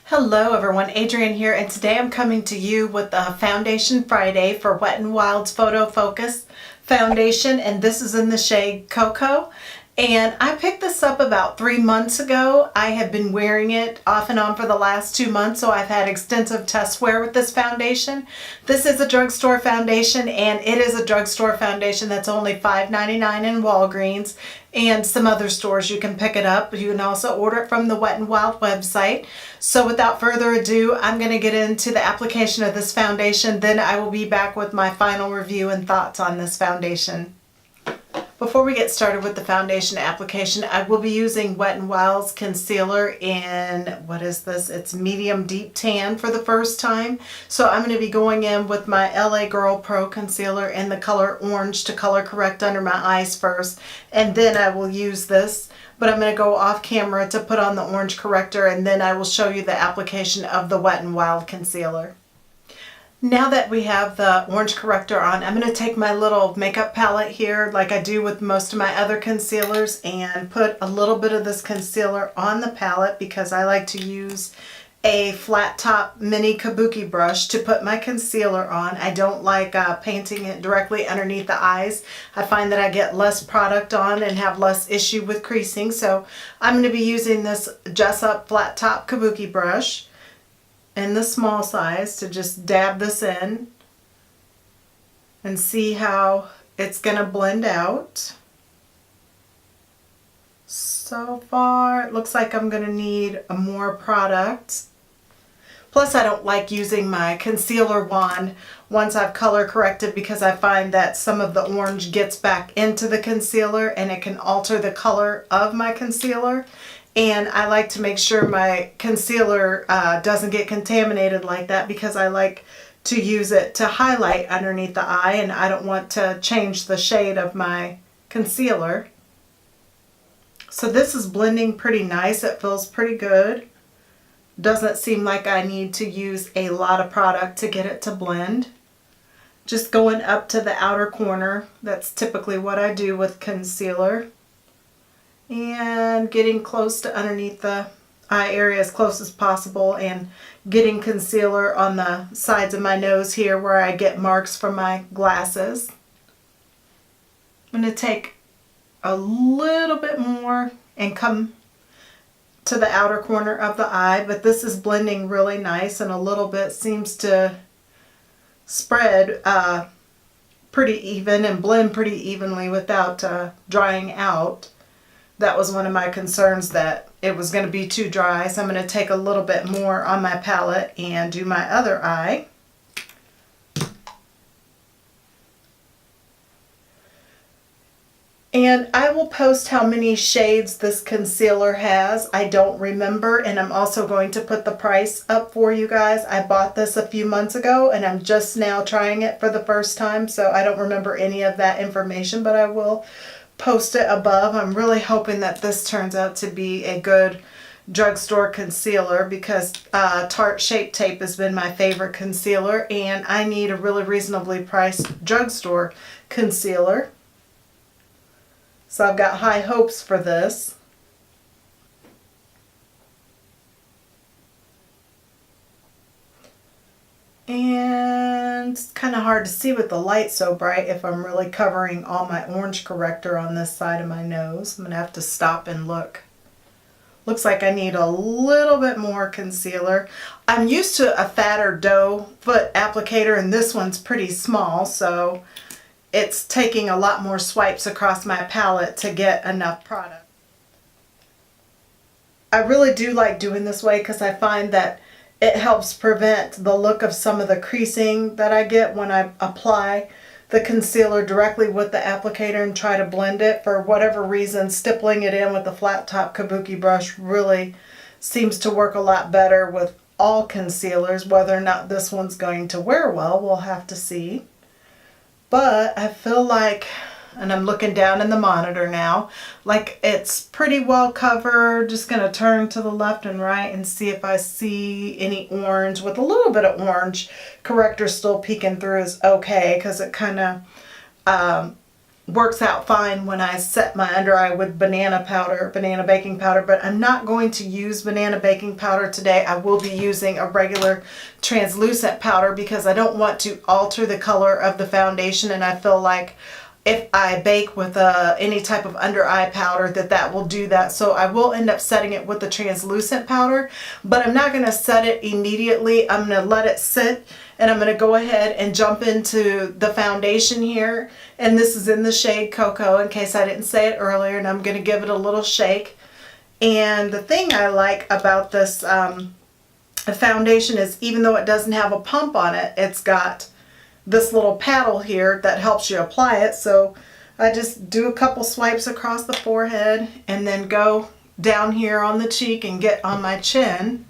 Hello everyone, Adrienne here, and today I'm coming to you with a Foundation Friday for Wet n Wild's Photo Focus Foundation, and this is in the shade Cocoa. And I picked this up about 3 months ago. I have been wearing it off and on for the last 2 months, so I've had extensive test wear with this foundation. This is a drugstore foundation, and it is a drugstore foundation that's only $5.99 in Walgreens and some other stores you can pick it up. You can also order it from the Wet n Wild website. So without further ado, I'm going to get into the application of this foundation. Then I will be back with my final review and thoughts on this foundation. Before we get started with the foundation application, I will be using Wet n Wild's concealer in, what is this? It's medium deep tan for the first time. So I'm going to be going in with my LA Girl Pro concealer in the color orange to color correct under my eyes first. And then I will use this, but I'm going to go off camera to put on the orange corrector, and then I will show you the application of the Wet n Wild concealer. Now that we have the orange corrector on, I'm going to take my little makeup palette here, like I do with most of my other concealers, and put a little bit of this concealer on the palette because I like to use a flat top mini kabuki brush to put my concealer on. I don't like painting it directly underneath the eyes. I find that I get less product on and have less issue with creasing, so I'm going to be using this Jessup flat top kabuki brush in the small size to just dab this in and see how it's going to blend out. So far it looks like I'm going to need more product. Plus I don't like using my concealer wand once I've color corrected because I find that some of the orange gets back into the concealer and it can alter the color of my concealer. And I like to make sure my concealer doesn't get contaminated like that because I like to use it to highlight underneath the eye, and I don't want to change the shade of my concealer. So this is blending pretty nice. It feels pretty good. Doesn't seem like I need to use a lot of product to get it to blend. Just going up to the outer corner. That's typically what I do with concealer. And getting close to underneath the eye area as close as possible, and getting concealer on the sides of my nose here where I get marks from my glasses. I'm going to take a little bit more and come to the outer corner of the eye, but this is blending really nice, and a little bit seems to spread pretty even and blend pretty evenly without drying out. That was one of my concerns, that it was going to be too dry, so I'm going to take a little bit more on my palette and do my other eye. And I will post how many shades this concealer has. I don't remember, and I'm also going to put the price up for you guys. I bought this a few months ago and I'm just now trying it for the first time, so I don't remember any of that information, but I will post it above. I'm really hoping that this turns out to be a good drugstore concealer because Tarte Shape Tape has been my favorite concealer, and I need a really reasonably priced drugstore concealer. So I've got high hopes for this. And it's kind of hard to see with the light so bright if I'm really covering all my orange corrector on this side of my nose. I'm going to have to stop and look. Looks like I need a little bit more concealer. I'm used to a fatter doe foot applicator, and this one's pretty small, so it's taking a lot more swipes across my palette to get enough product. I really do like doing this way because I find that it helps prevent the look of some of the creasing that I get when I apply the concealer directly with the applicator and try to blend it. For whatever reason, stippling it in with the flat top kabuki brush really seems to work a lot better with all concealers. Whether or not this one's going to wear well, we'll have to see. But I feel like, and I'm looking down in the monitor now, like it's pretty well covered. Just going to turn to the left and right and see if I see any orange. With a little bit of orange corrector still peeking through is okay, because it kind of works out fine when I set my under eye with banana powder, banana baking powder, but I'm not going to use banana baking powder today. I will be using a regular translucent powder because I don't want to alter the color of the foundation, and I feel like if I bake with any type of under eye powder that will do that. So I will end up setting it with the translucent powder, but I'm not going to set it immediately. I'm going to let it sit, and I'm going to go ahead and jump into the foundation here. And this is in the shade Cocoa, in case I didn't say it earlier, and I'm going to give it a little shake. And the thing I like about this foundation is, even though it doesn't have a pump on it, it's got this little paddle here that helps you apply it. So I just do a couple swipes across the forehead and then go down here on the cheek and get on my chin.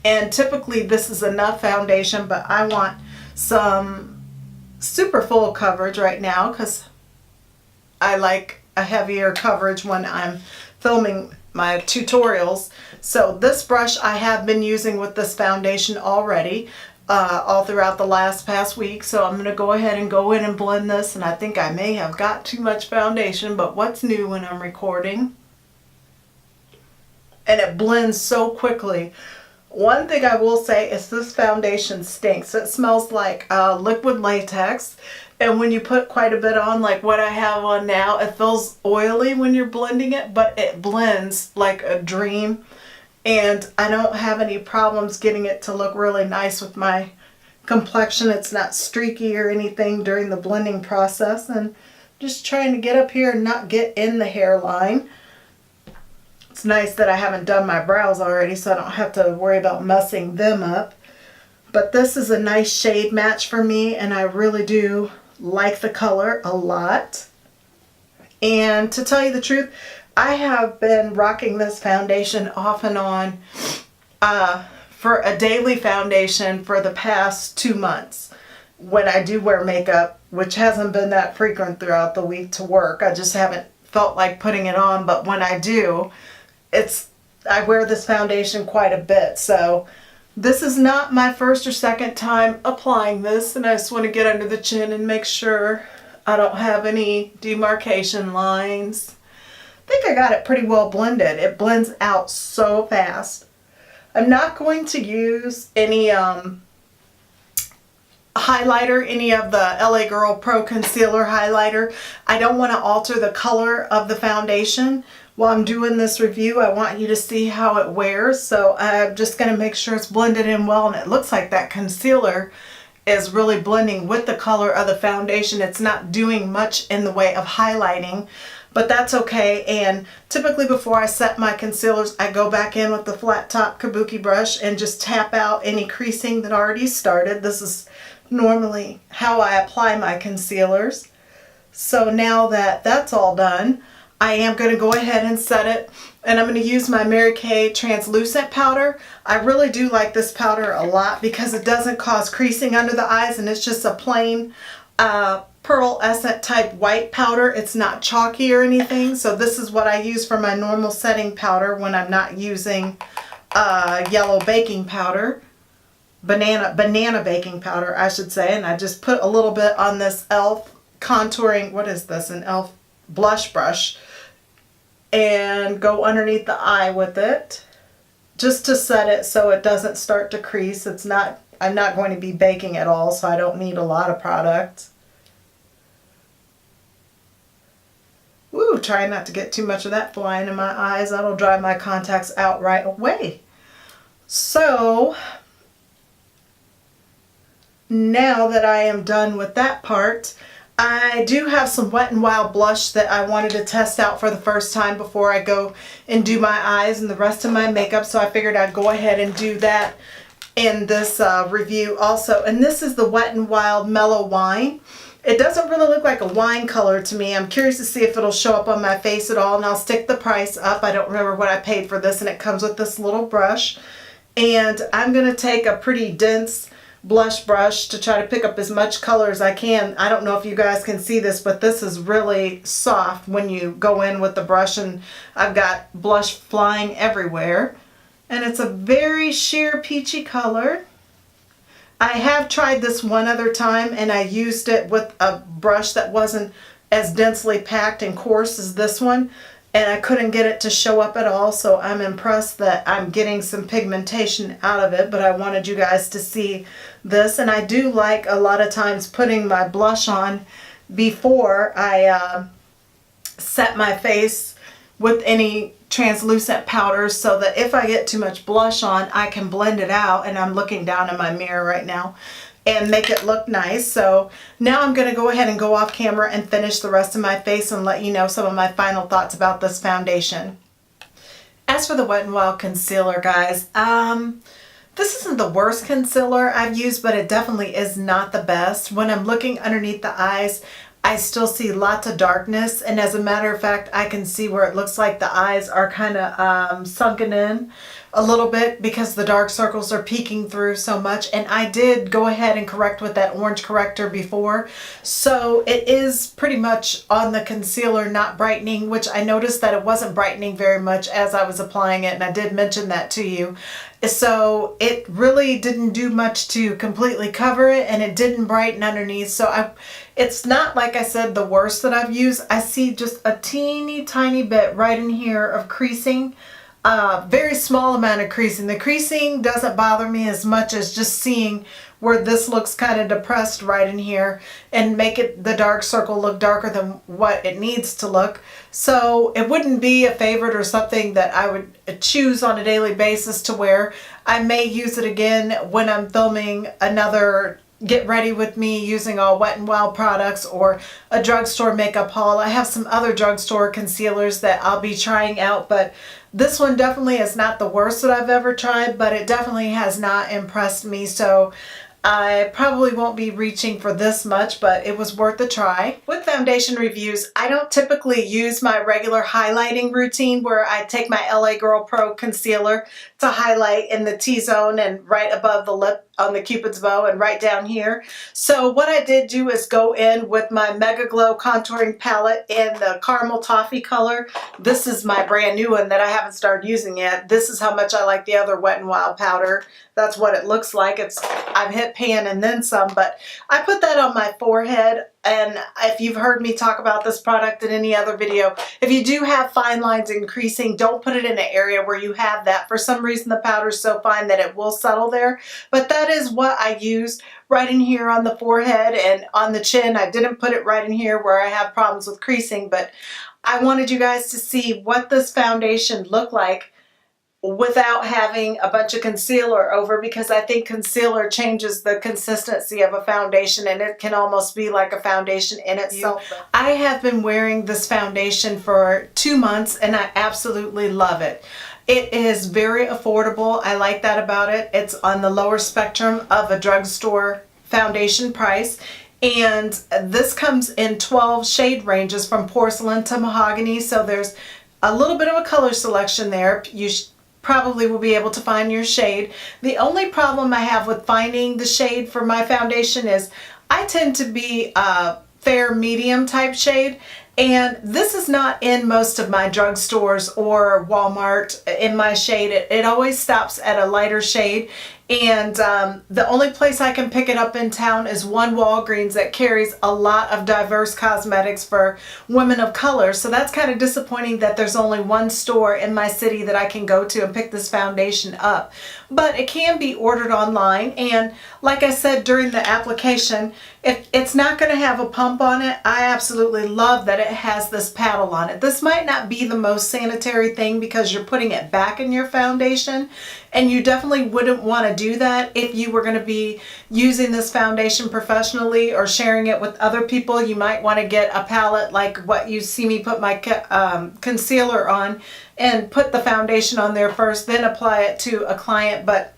And typically this is enough foundation, but I want some super full coverage right now because I like a heavier coverage when I'm filming my tutorials. So this brush I have been using with this foundation already all throughout the past week. So I'm going to go ahead and go in and blend this, and I think I may have got too much foundation, but what's new when I'm recording? And it blends so quickly. One thing I will say is this foundation stinks. It smells like liquid latex, and when you put quite a bit on, like what I have on now, it feels oily when you're blending it, but it blends like a dream. And I don't have any problems getting it to look really nice with my complexion. It's not streaky or anything during the blending process. And just trying to get up here and not get in the hairline. It's nice that I haven't done my brows already, so I don't have to worry about messing them up. But this is a nice shade match for me, and I really do like the color a lot. And to tell you the truth, I have been rocking this foundation off and on for a daily foundation for the past 2 months when I do wear makeup, which hasn't been that frequent throughout the week to work. I just haven't felt like putting it on, but when I do, I wear this foundation quite a bit. So this is not my first or second time applying this, and I just want to get under the chin and make sure I don't have any demarcation lines. I think I got it pretty well blended. It blends out so fast. I'm not going to use any highlighter, any of the LA Girl Pro Concealer highlighter. I don't want to alter the color of the foundation. While I'm doing this review, I want you to see how it wears. So I'm just going to make sure it's blended in well, and it looks like that concealer is really blending with the color of the foundation. It's not doing much in the way of highlighting, but that's okay. And typically before I set my concealers, I go back in with the flat top kabuki brush and just tap out any creasing that already started. This is normally how I apply my concealers. So now that that's all done, I am going to go ahead and set it, and I'm going to use my Mary Kay translucent powder. I really do like this powder a lot because it doesn't cause creasing under the eyes, and it's just a plain pearlescent type white powder. It's not chalky or anything. So this is what I use for my normal setting powder when I'm not using yellow baking powder, banana baking powder I should say. And I just put a little bit on this e.l.f. contouring, what is this, an e.l.f. blush brush, and go underneath the eye with it just to set it so it doesn't start to crease. I'm not going to be baking at all, so I don't need a lot of product. Ooh, try not to get too much of that flying in my eyes. That'll dry my contacts out right away. So now that I am done with that part, I do have some Wet n Wild blush that I wanted to test out for the first time before I go and do my eyes and the rest of my makeup. So I figured I'd go ahead and do that in this review also. And this is the Wet n Wild Mellow Wine. It doesn't really look like a wine color to me. I'm curious to see if it'll show up on my face at all, and I'll stick the price up. I don't remember what I paid for this, and it comes with this little brush. And I'm going to take a pretty dense blush brush to try to pick up as much color as I can. I don't know if you guys can see this, but this is really soft when you go in with the brush, and I've got blush flying everywhere. And it's a very sheer peachy color. I have tried this one other time, and I used it with a brush that wasn't as densely packed and coarse as this one, and I couldn't get it to show up at all, so I'm impressed that I'm getting some pigmentation out of it, but I wanted you guys to see this. And I do like a lot of times putting my blush on before I set my face with any translucent powders, so that if I get too much blush on, I can blend it out, and I'm looking down in my mirror right now, and make it look nice. So now I'm going to go ahead and go off camera and finish the rest of my face and let you know some of my final thoughts about this foundation. As for the Wet n Wild concealer, guys, this isn't the worst concealer I've used, but it definitely is not the best. When I'm looking underneath the eyes, I still see lots of darkness, and as a matter of fact, I can see where it looks like the eyes are kind of sunken in a little bit because the dark circles are peeking through so much. And I did go ahead and correct with that orange corrector before, so it is pretty much on the concealer, not brightening, which I noticed that it wasn't brightening very much as I was applying it, and I did mention that to you. So it really didn't do much to completely cover it, and it didn't brighten underneath. So it's not, like I said, the worst that I've used. I see just a teeny tiny bit right in here of creasing. Very small amount of creasing. The creasing doesn't bother me as much as just seeing where this looks kind of depressed right in here, and make it the dark circle look darker than what it needs to look. So it wouldn't be a favorite or something that I would choose on a daily basis to wear. I may use it again when I'm filming another Get Ready With Me using all Wet n Wild products, or a drugstore makeup haul. I have some other drugstore concealers that I'll be trying out, but this one definitely is not the worst that I've ever tried, but it definitely has not impressed me. So I probably won't be reaching for this much, but it was worth a try. With foundation reviews, I don't typically use my regular highlighting routine where I take my LA Girl Pro concealer to highlight in the T-zone and right above the lip on the Cupid's bow and right down here. So what I did do is go in with my Mega Glow contouring palette in the Caramel Toffee color. This is my brand new one that I haven't started using yet. This is how much I like the other Wet n Wild powder. That's what it looks like. I've hit pan and then some, but I put that on my forehead. And if you've heard me talk about this product in any other video, if you do have fine lines and creasing, don't put it in an area where you have that. For some reason, the powder is so fine that it will settle there. But that is what I used right in here on the forehead and on the chin. I didn't put it right in here where I have problems with creasing, but I wanted you guys to see what this foundation looked like without having a bunch of concealer over, because I think concealer changes the consistency of a foundation, and it can almost be like a foundation in itself. I have been wearing this foundation for 2 months and I absolutely love it. It is very affordable. I like that about it. It's on the lower spectrum of a drugstore foundation price. And this comes in 12 shade ranges from porcelain to mahogany. So there's a little bit of a color selection there. You probably will be able to find your shade. The only problem I have with finding the shade for my foundation is I tend to be a fair medium type shade, and this is not in most of my drugstores or Walmart in my shade. It always stops at a lighter shade, and the only place I can pick it up in town is one Walgreens that carries a lot of diverse cosmetics for women of color. So that's kind of disappointing that there's only one store in my city that I can go to and pick this foundation up. But it can be ordered online, and like I said during the application, if it's not going to have a pump on it, I absolutely love that it has this paddle on it. This might not be the most sanitary thing because you're putting it back in your foundation, and you definitely wouldn't want to do that if you were going to be using this foundation professionally or sharing it with other people. You might want to get a palette like what you see me put my concealer on, and put the foundation on there first, then apply it to a client. But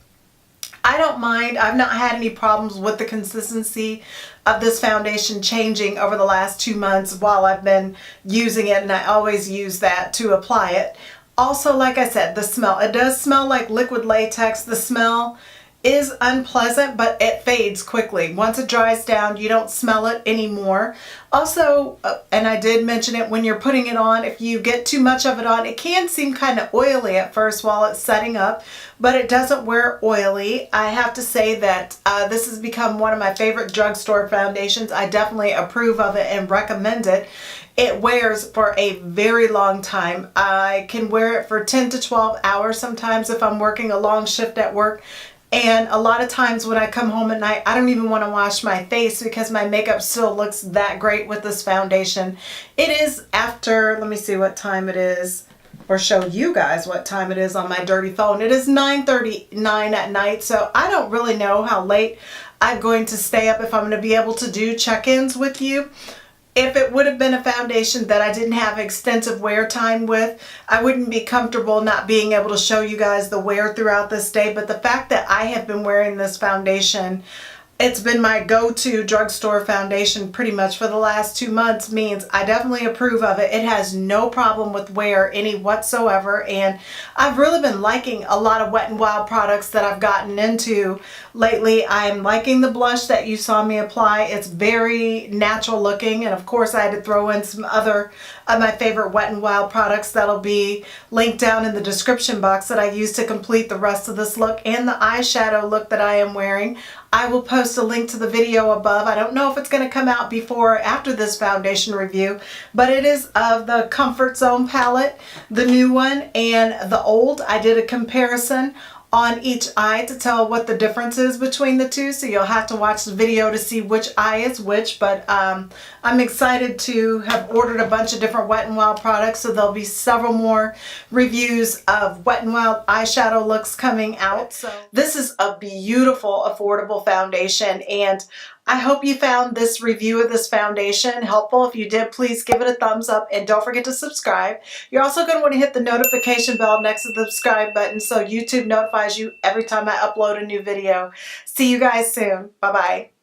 I don't mind. I've not had any problems with the consistency of this foundation changing over the last 2 months while I've been using it, and I always use that to apply it. Also, like I said, the smell. It does smell like liquid latex. The smell is unpleasant, but it fades quickly. Once it dries down, you don't smell it anymore. Also, and I did mention it, when you're putting it on, if you get too much of it on, it can seem kind of oily at first while it's setting up, but it doesn't wear oily. I have to say that this has become one of my favorite drugstore foundations. I definitely approve of it and recommend it. It wears for a very long time. I can wear it for 10 to 12 hours sometimes if I'm working a long shift at work. And a lot of times when I come home at night, I don't even want to wash my face because my makeup still looks that great with this foundation. It is after, let me see what time it is, or show you guys what time it is on my dirty phone. It is 9:39 at night, so I don't really know how late I'm going to stay up, if I'm going to be able to do check-ins with you. If it would have been a foundation that I didn't have extensive wear time with, I wouldn't be comfortable not being able to show you guys the wear throughout this day. But the fact that I have been wearing this foundation, it's been my go-to drugstore foundation pretty much for the last 2 months, means I definitely approve of it. It has no problem with wear any whatsoever, and I've really been liking a lot of Wet n Wild products that I've gotten into lately. I'm liking the blush that you saw me apply. It's very natural looking, and of course I had to throw in some other of my favorite Wet n Wild products that'll be linked down in the description box that I use to complete the rest of this look and the eyeshadow look that I am wearing. I will post a link to the video above. I don't know if it's going to come out before or after this foundation review, but it is of the Comfort Zone palette, the new one and the old. I did a comparison on each eye to tell what the difference is between the two, so you'll have to watch the video to see which eye is which. But I'm excited to have ordered a bunch of different Wet n Wild products, so there'll be several more reviews of Wet n Wild eyeshadow looks coming out. So this is a beautiful, affordable foundation, and I hope you found this review of this foundation helpful. If you did, please give it a thumbs up and don't forget to subscribe. You're also going to want to hit the notification bell next to the subscribe button so YouTube notifies you every time I upload a new video. See you guys soon. Bye-bye.